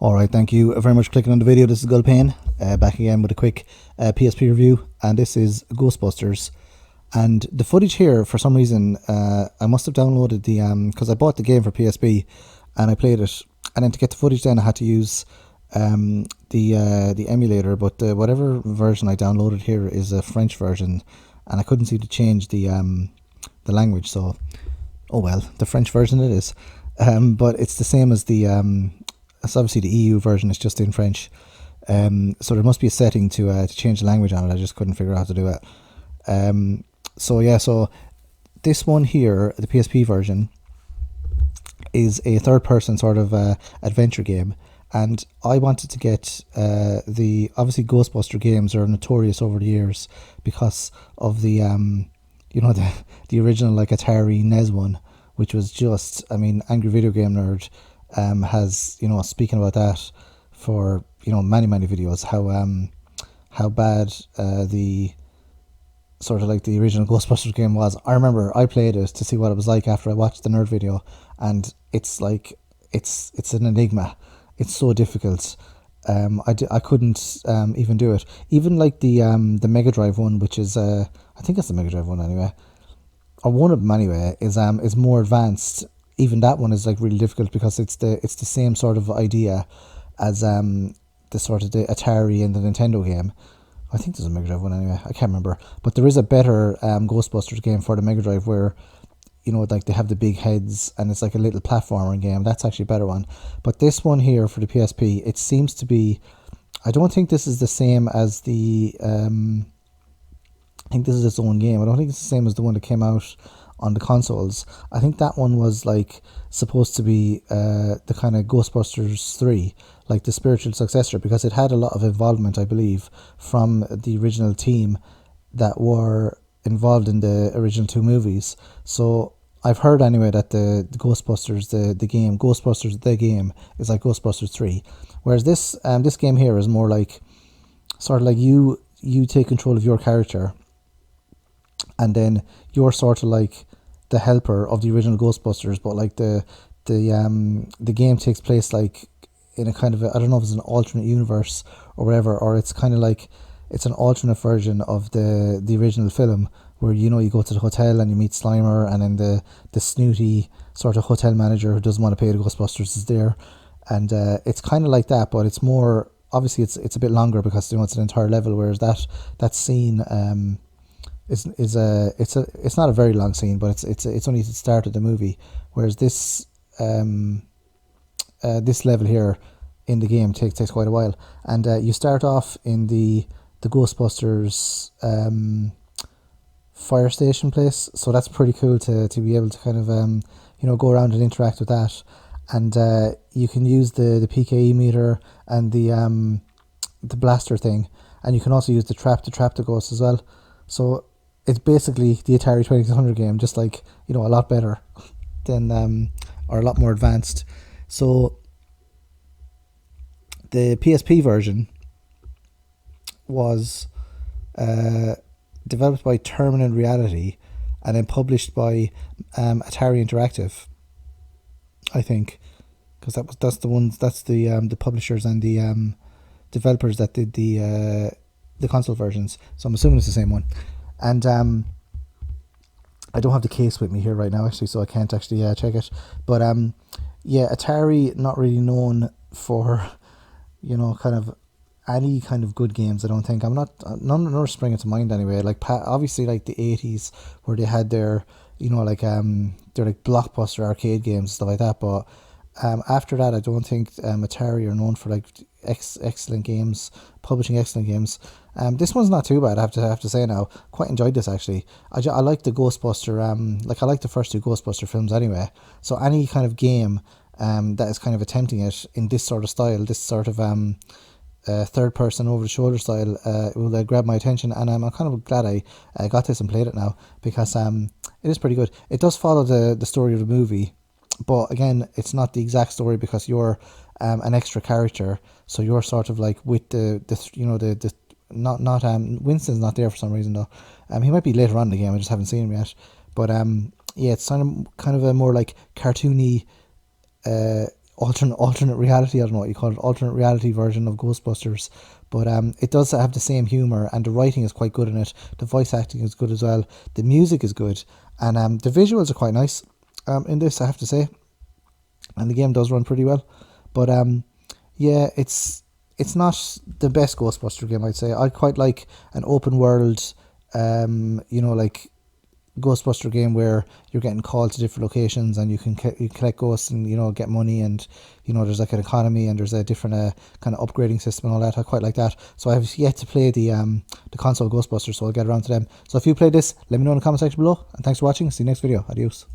Alright, thank you very much for clicking on the video. This is Gulpain, back again with a quick PSP review, and this is Ghostbusters. And the footage here, for some reason, I must have downloaded the, because I bought the game for PSP, and I played it, and then to get the footage then I had to use the emulator, but whatever version I downloaded here is a French version, and I couldn't seem to change the language, so, oh well, the French version it is. But it's the same as the, it's obviously the EU version, it's just in French. So there must be a setting to change the language on it. I just couldn't figure out how to do it. So yeah, so this one here, the PSP version, is a third-person sort of adventure game, and I wanted to get the obviously Ghostbuster games are notorious over the years because of the you know, the original like Atari NES one, which was just, I mean, Angry Video Game Nerd has, you know, speaking about that for, you know, many videos, how bad the sort of like the original Ghostbusters game was. I remember I played it to see what it was like after I watched the nerd video, and it's like it's an enigma. It's so difficult. I couldn't even do it. Even like the Mega Drive one, which is I think it's the Mega Drive one anyway, or one of them anyway, is more advanced. Even that one is like really difficult because it's the same sort of idea as the sort of the Atari and the Nintendo game. I think there's a Mega Drive one anyway, I can't remember. But there is a better Ghostbusters game for the Mega Drive where, you know, like they have the big heads and it's like a little platformer game. That's actually a better one. But this one here for the PSP, it seems to be, I don't think this is the same as the, I think this is its own game. I don't think it's the same as the one that came out on the consoles. I think that one was like supposed to be the kind of Ghostbusters 3, like the spiritual successor, because it had a lot of involvement, I believe, from the original team that were involved in the original two movies. So I've heard anyway that the Ghostbusters, the game, Ghostbusters the game is like Ghostbusters 3, whereas this game here is more like sort of like you take control of your character, and then you're sort of like the helper of the original Ghostbusters, but like the game takes place like in a kind of I don't know if it's an alternate universe or whatever, or it's kind of like it's an alternate version of the original film where, you know, you go to the hotel and you meet Slimer, and then the snooty sort of hotel manager who doesn't want to pay the Ghostbusters is there, and it's kind of like that, but it's more obviously it's a bit longer because, you know, it's an entire level, whereas that scene it's not a very long scene, but it's only the start of the movie, whereas this this level here in the game takes quite a while, and you start off in the Ghostbusters fire station place, so that's pretty cool to be able to kind of you know, go around and interact with that, and you can use the PKE meter and the blaster thing, and you can also use the trap the ghosts as well. So it's basically the Atari 2600 game, just like, you know, a lot better than or a lot more advanced. So the PSP version was developed by Terminal Reality and then published by Atari Interactive, I think, because that's the publishers and the developers that did the console versions. So I'm assuming it's the same one. And I don't have the case with me here right now, actually, so I can't actually check it. But yeah, Atari not really known for, you know, kind of any kind of good games. I don't think. None are springing to mind anyway. Like obviously like the 80s where they had their, you know, like they're like blockbuster arcade games and stuff like that. But after that, I don't think Atari are known for like excellent games, publishing excellent games. This one's not too bad, I have to say now. Quite enjoyed this, actually. I like the Ghostbuster, like I like the first two Ghostbuster films anyway. So any kind of game that is kind of attempting it in this sort of style, this sort of third person over the shoulder style, will grab my attention, and I'm kind of glad I got this and played it now, because it is pretty good. It does follow the story of the movie, but again, it's not the exact story because you're an extra character, so you're sort of like with the you know, the not Winston's not there for some reason though. He might be later on in the game, I just haven't seen him yet. But yeah, it's kind of a more like cartoony alternate reality. I don't know what you call it, alternate reality version of Ghostbusters. But it does have the same humor, and the writing is quite good in it. The voice acting is good as well. The music is good, and the visuals are quite nice in this, I have to say. And the game does run pretty well. But yeah, it's not the best Ghostbuster game, I'd say. I quite like an open world, like Ghostbuster game where you're getting called to different locations and you can you collect ghosts and get money, and there's like an economy and there's a different kind of upgrading system and all that. I quite like that. So I have yet to play the console Ghostbusters, so I'll get around to them. So if you play this, let me know in the comment section below, and thanks for watching. See you next video. Adios.